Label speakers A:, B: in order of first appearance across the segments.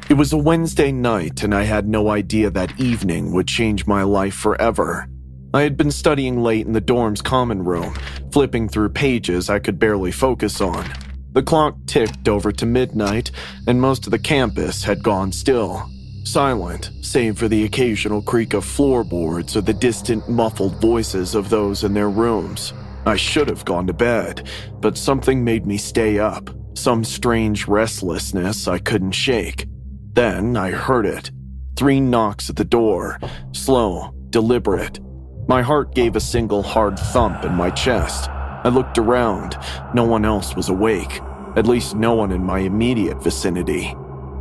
A: It was a Wednesday night, and I had no idea that evening would change my life forever. I had been studying late in the dorm's common room, flipping through pages I could barely focus on. The clock ticked over to midnight, and most of the campus had gone still. Silent, save for the occasional creak of floorboards or the distant, muffled voices of those in their rooms. I should have gone to bed, but something made me stay up, some strange restlessness I couldn't shake. Then I heard it. 3 knocks at the door, slow, deliberate. My heart gave a single hard thump in my chest. I looked around. No one else was awake, at least no one in my immediate vicinity.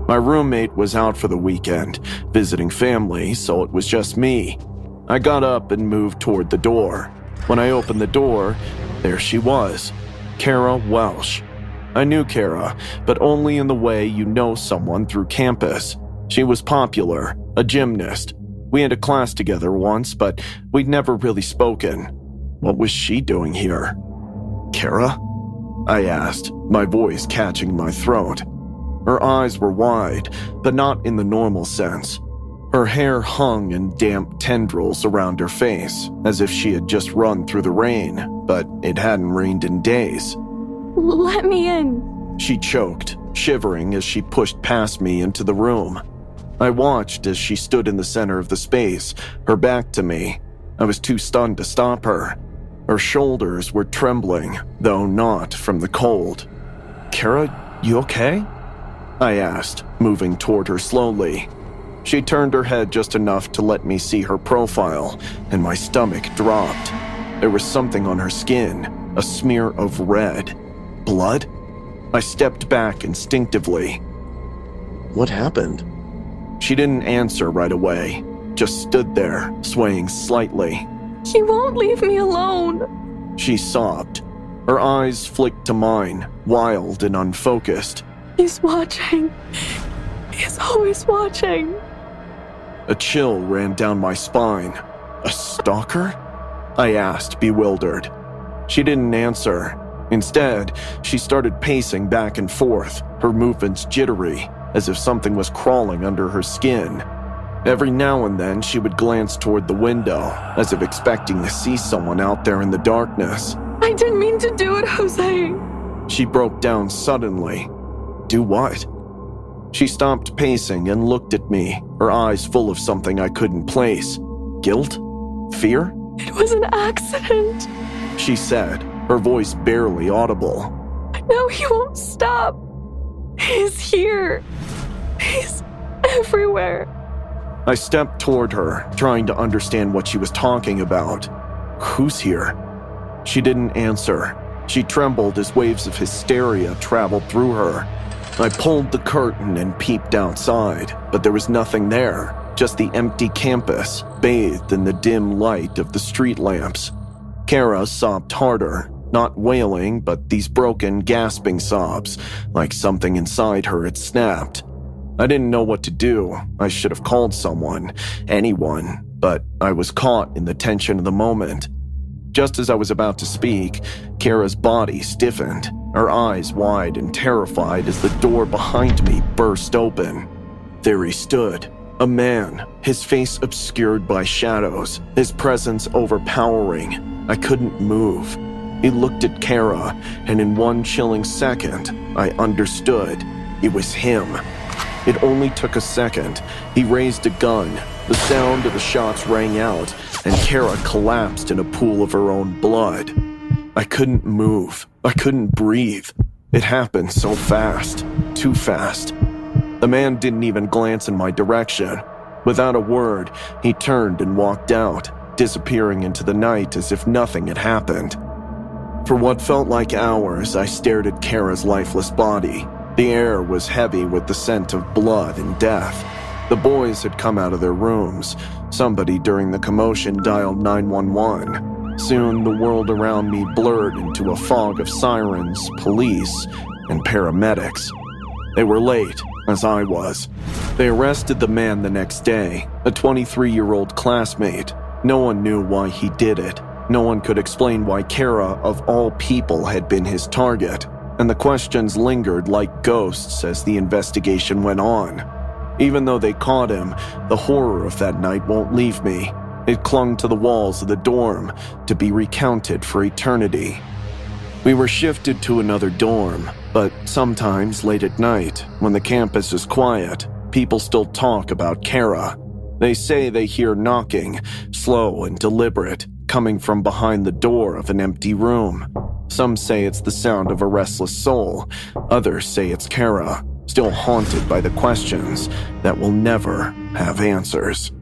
A: My roommate was out for the weekend, visiting family, so it was just me. I got up and moved toward the door. When I opened the door, there she was, Kara Welsh. I knew Kara, but only in the way you know someone through campus. She was popular, a gymnast. We had a class together once, but we'd never really spoken. What was she doing here? Kara? I asked, my voice catching my throat. Her eyes were wide, but not in the normal sense. Her hair hung in damp tendrils around her face, as if she had just run through the rain, but it hadn't rained in days.
B: Let me in,
A: she choked, shivering as she pushed past me into the room. I watched as she stood in the center of the space, her back to me. I was too stunned to stop her. Her shoulders were trembling, though not from the cold. Kara, you okay? I asked, moving toward her slowly. She turned her head just enough to let me see her profile, and my stomach dropped. There was something on her skin, a smear of red. Blood? I stepped back instinctively. What happened? She didn't answer right away, just stood there, swaying slightly.
B: He won't leave me alone,
A: she sobbed. Her eyes flicked to mine, wild and unfocused.
B: He's watching. He's always watching.
A: A chill ran down my spine. A stalker? I asked, bewildered. She didn't answer. Instead, she started pacing back and forth, her movements jittery, as if something was crawling under her skin. Every now and then, she would glance toward the window, as if expecting to see someone out there in the darkness.
B: I didn't mean to do it, Jose.
A: She broke down suddenly. Do what? She stopped pacing and looked at me, her eyes full of something I couldn't place. Guilt? Fear?
B: It was an accident,
A: she said, her voice barely audible.
B: I know he won't stop. He's here. He's everywhere.
A: I stepped toward her, trying to understand what she was talking about. Who's here? She didn't answer. She trembled as waves of hysteria traveled through her. I pulled the curtain and peeped outside, but there was nothing there, just the empty campus, bathed in the dim light of the street lamps. Kara sobbed harder, not wailing, but these broken, gasping sobs, like something inside her had snapped. I didn't know what to do. I should have called someone, anyone, but I was caught in the tension of the moment. Just as I was about to speak, Kara's body stiffened, her eyes wide and terrified as the door behind me burst open. There he stood, a man, his face obscured by shadows, his presence overpowering. I couldn't move. He looked at Kara, and in one chilling second, I understood. It was him. It only took a second. He raised a gun. The sound of the shots rang out, and Kara collapsed in a pool of her own blood. I couldn't move. I couldn't breathe. It happened so fast. Too fast. The man didn't even glance in my direction. Without a word, he turned and walked out, disappearing into the night as if nothing had happened. For what felt like hours, I stared at Kara's lifeless body. The air was heavy with the scent of blood and death. The boys had come out of their rooms. Somebody during the commotion dialed 911. Soon, the world around me blurred into a fog of sirens, police, and paramedics. They were late, as I was. They arrested the man the next day, a 23-year-old classmate. No one knew why he did it. No one could explain why Kara, of all people, had been his target, and the questions lingered like ghosts as the investigation went on. Even though they caught him, the horror of that night won't leave me. It clung to the walls of the dorm to be recounted for eternity. We were shifted to another dorm, but sometimes late at night, when the campus is quiet, people still talk about Kara. They say they hear knocking, slow and deliberate, coming from behind the door of an empty room. Some say it's the sound of a restless soul. Others say it's Kara, still haunted by the questions that will never have answers.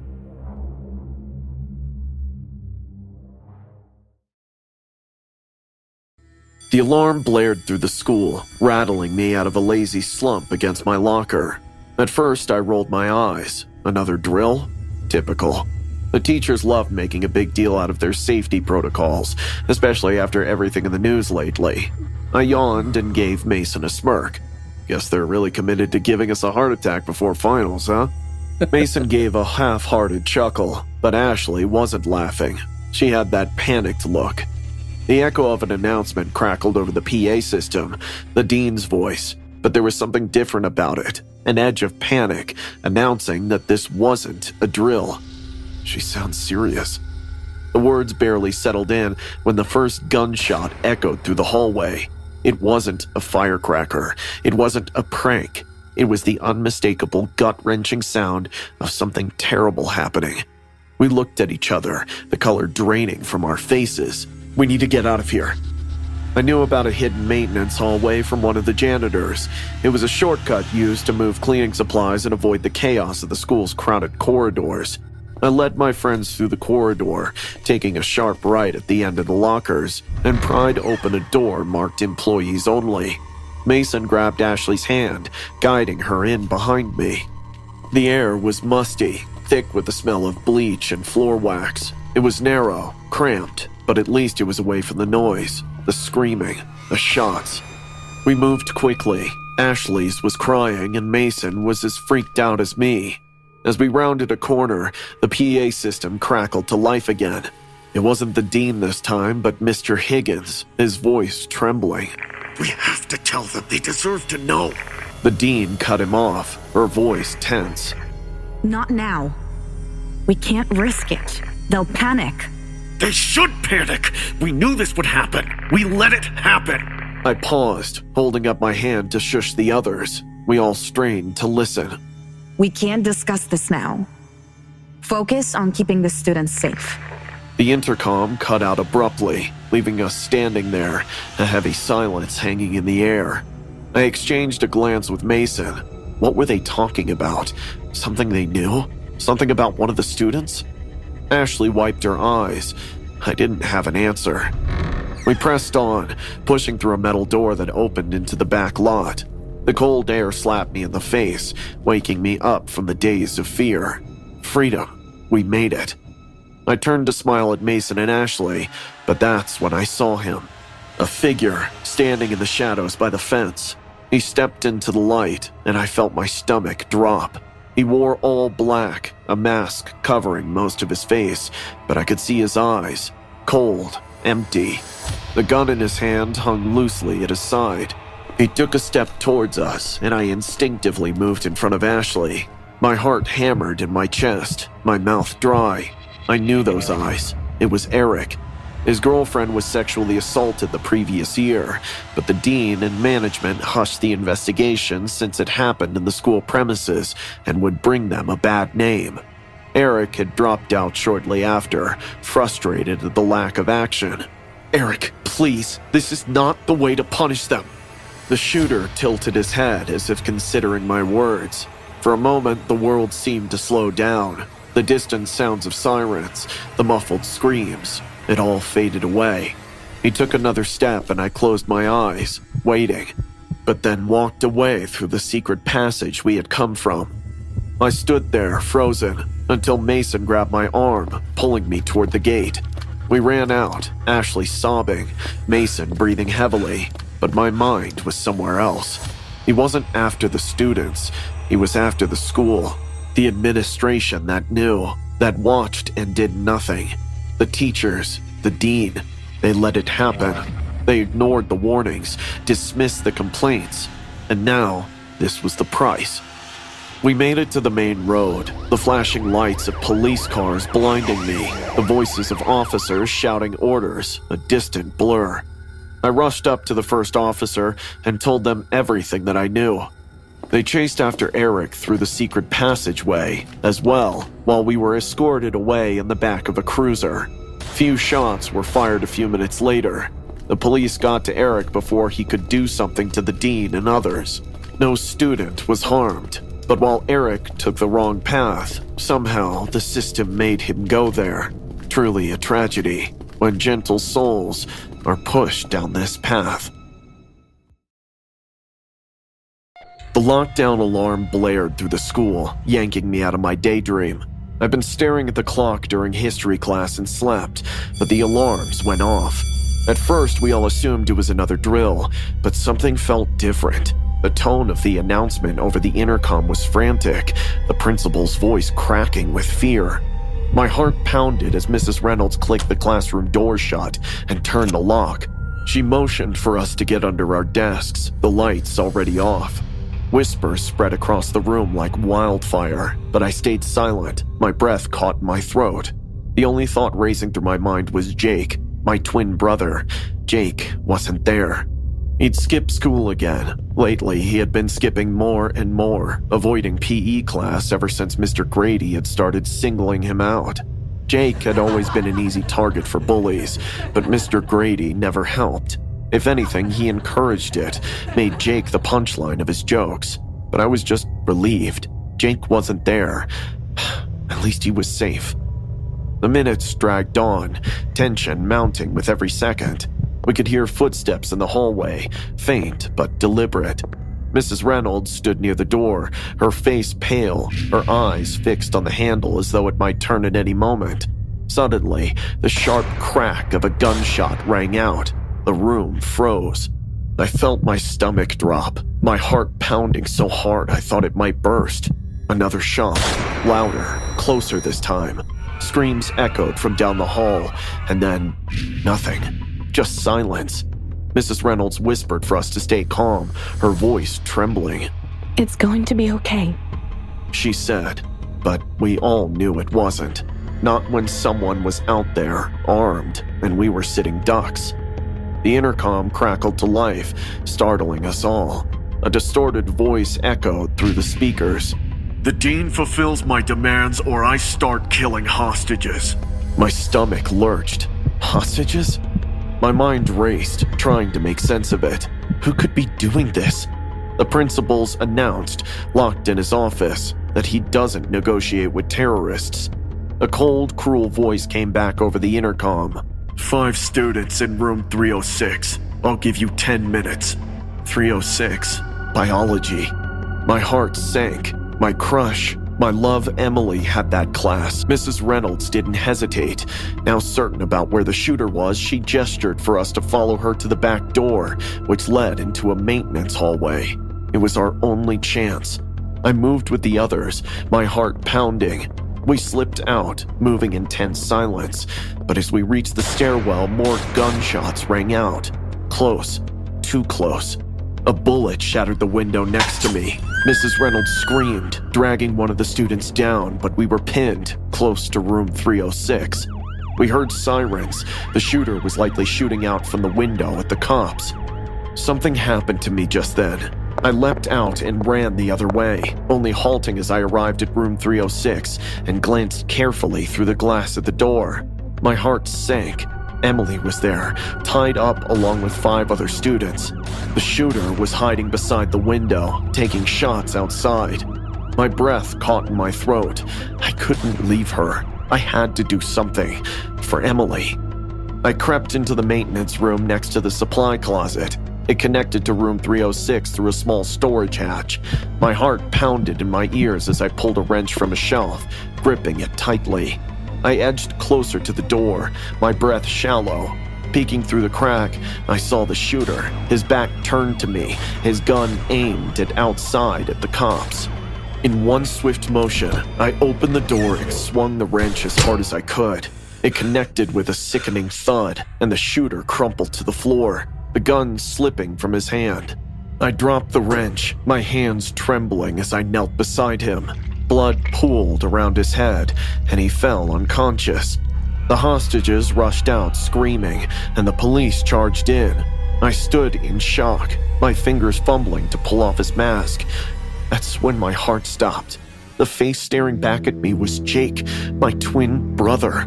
A: The alarm blared through the school, rattling me out of a lazy slump against my locker. At first, I rolled my eyes. Another drill? Typical. The teachers love making a big deal out of their safety protocols, especially after everything in the news lately. I yawned and gave Mason a smirk. Guess they're really committed to giving us a heart attack before finals, huh? Mason gave a half-hearted chuckle, but Ashley wasn't laughing. She had that panicked look. The echo of an announcement crackled over the PA system, the dean's voice, but there was something different about it, an edge of panic, announcing that this wasn't a drill. She sounds serious. The words barely settled in when the first gunshot echoed through the hallway. It wasn't a firecracker. It wasn't a prank. It was the unmistakable, gut-wrenching sound of something terrible happening. We looked at each other, the color draining from our faces. We need to get out of here. I knew about a hidden maintenance hallway from one of the janitors. It was a shortcut used to move cleaning supplies and avoid the chaos of the school's crowded corridors. I led my friends through the corridor, taking a sharp right at the end of the lockers, and pried open a door marked Employees Only. Mason grabbed Ashley's hand, guiding her in behind me. The air was musty, thick with the smell of bleach and floor wax. It was narrow, cramped, but at least it was away from the noise, the screaming, the shots. We moved quickly. Ashley's was crying and Mason was as freaked out as me. As we rounded a corner, the PA system crackled to life again. It wasn't the dean this time, but Mr. Higgins, his voice trembling.
C: We have to tell them. They deserve to know.
A: The dean cut him off, her voice tense.
D: Not now. We can't risk it. They'll panic.
C: They should panic. We knew this would happen. We let it happen.
A: I paused, holding up my hand to shush the others. We all strained to listen.
D: We can't discuss this now. Focus on keeping the students safe.
A: The intercom cut out abruptly, leaving us standing there, a heavy silence hanging in the air. I exchanged a glance with Mason. What were they talking about? Something they knew? Something about one of the students? Ashley wiped her eyes. I didn't have an answer. We pressed on, pushing through a metal door that opened into the back lot. The cold air slapped me in the face, waking me up from the daze of fear. Freedom. We made it. I turned to smile at Mason and Ashley, but that's when I saw him. A figure standing in the shadows by the fence. He stepped into the light, and I felt my stomach drop. He wore all black, a mask covering most of his face, but I could see his eyes, cold, empty. The gun in his hand hung loosely at his side. He took a step towards us, and I instinctively moved in front of Ashley. My heart hammered in my chest, my mouth dry. I knew those eyes. It was Eric. His girlfriend was sexually assaulted the previous year, but the dean and management hushed the investigation since it happened in the school premises and would bring them a bad name. Eric had dropped out shortly after, frustrated at the lack of action. Eric, please, this is not the way to punish them. The shooter tilted his head as if considering my words. For a moment, the world seemed to slow down. The distant sounds of sirens, the muffled screams, it all faded away. He took another step and I closed my eyes, waiting, but then walked away through the secret passage we had come from. I stood there, frozen, until Mason grabbed my arm, pulling me toward the gate. We ran out, Ashley sobbing, Mason breathing heavily, but my mind was somewhere else. He wasn't after the students, he was after the school. The administration that knew, that watched and did nothing. The teachers, the dean, they let it happen. They ignored the warnings, dismissed the complaints, and now this was the price. We made it to the main road, the flashing lights of police cars blinding me, the voices of officers shouting orders, a distant blur. I rushed up to the first officer and told them everything that I knew. They chased after Eric through the secret passageway as well, while we were escorted away in the back of a cruiser. Few shots were fired a few minutes later. The police got to Eric before he could do something to the dean and others. No student was harmed, but while Eric took the wrong path, somehow the system made him go there. Truly a tragedy when gentle souls are pushed down this path. The lockdown alarm blared through the school, yanking me out of my daydream. I've been staring at the clock during history class and slept, but the alarms went off. At first, we all assumed it was another drill, but something felt different. The tone of the announcement over the intercom was frantic, the principal's voice cracking with fear. My heart pounded as Mrs. Reynolds clicked the classroom door shut and turned the lock. She motioned for us to get under our desks, the lights already off. Whispers spread across the room like wildfire, but I stayed silent, my breath caught in my throat. The only thought racing through my mind was Jake, my twin brother. Jake wasn't there. He'd skipped school again. Lately, he had been skipping more and more, avoiding PE class ever since Mr. Grady had started singling him out. Jake had always been an easy target for bullies, but Mr. Grady never helped. If anything, he encouraged it, made Jake the punchline of his jokes. But I was just relieved. Jake wasn't there. At least he was safe. The minutes dragged on, tension mounting with every second. We could hear footsteps in the hallway, faint but deliberate. Mrs. Reynolds stood near the door, her face pale, her eyes fixed on the handle as though it might turn at any moment. Suddenly, the sharp crack of a gunshot rang out. The room froze. I felt my stomach drop, my heart pounding so hard I thought it might burst. Another shot, louder, closer this time. Screams echoed from down the hall, and then nothing. Just silence. Mrs. Reynolds whispered for us to stay calm, her voice trembling.
B: It's going to be okay,
A: She said, but we all knew it wasn't. Not when someone was out there, armed, and we were sitting ducks. The intercom crackled to life, startling us all. A distorted voice echoed through the speakers.
C: The dean fulfills my demands or I start killing hostages.
A: My stomach lurched. Hostages? My mind raced, trying to make sense of it. Who could be doing this? The principal's announced, locked in his office, that he doesn't negotiate with terrorists. A cold, cruel voice came back over the intercom.
C: 5 students in room 306. I'll give you 10 minutes.
A: 306. Biology. My heart sank. My crush, my love Emily had that class. Mrs. Reynolds didn't hesitate. Now certain about where the shooter was, she gestured for us to follow her to the back door, which led into a maintenance hallway. It was our only chance. I moved with the others, my heart pounding. We slipped out, moving in tense silence, but as we reached the stairwell, more gunshots rang out. Close, too close. A bullet shattered the window next to me. Mrs. Reynolds screamed, dragging one of the students down, but we were pinned close to room 306. We heard sirens. The shooter was likely shooting out from the window at the cops. Something happened to me just then. I leapt out and ran the other way, only halting as I arrived at room 306 and glanced carefully through the glass at the door. My heart sank. Emily was there, tied up along with 5 other students. The shooter was hiding beside the window, taking shots outside. My breath caught in my throat. I couldn't leave her. I had to do something for Emily. I crept into the maintenance room next to the supply closet. It connected to room 306 through a small storage hatch. My heart pounded in my ears as I pulled a wrench from a shelf, gripping it tightly. I edged closer to the door, my breath shallow. Peeking through the crack, I saw the shooter, his back turned to me, his gun aimed at outside at the cops. In one swift motion, I opened the door and swung the wrench as hard as I could. It connected with a sickening thud, and the shooter crumpled to the floor, the gun slipping from his hand. I dropped the wrench, my hands trembling as I knelt beside him. Blood pooled around his head, and he fell unconscious. The hostages rushed out screaming, and the police charged in. I stood in shock, my fingers fumbling to pull off his mask. That's when my heart stopped. The face staring back at me was Jake, my twin brother.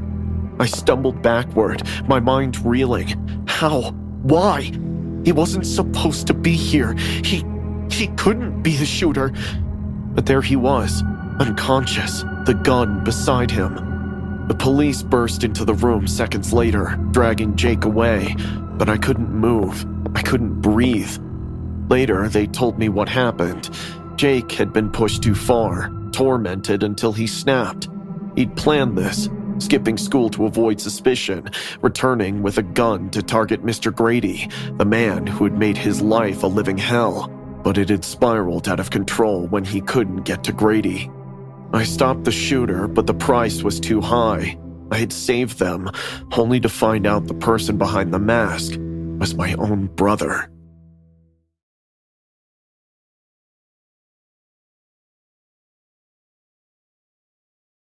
A: I stumbled backward, my mind reeling. How? Why? He wasn't supposed to be here. He couldn't be the shooter. But there he was, unconscious, the gun beside him. The police burst into the room seconds later, dragging Jake away, but I couldn't move. I couldn't breathe. Later, they told me what happened. Jake had been pushed too far, tormented until he snapped. He'd planned this, skipping school to avoid suspicion, returning with a gun to target Mr. Grady, the man who had made his life a living hell. But it had spiraled out of control when he couldn't get to Grady. I stopped the shooter, but the price was too high. I had saved them, only to find out the person behind the mask was my own brother.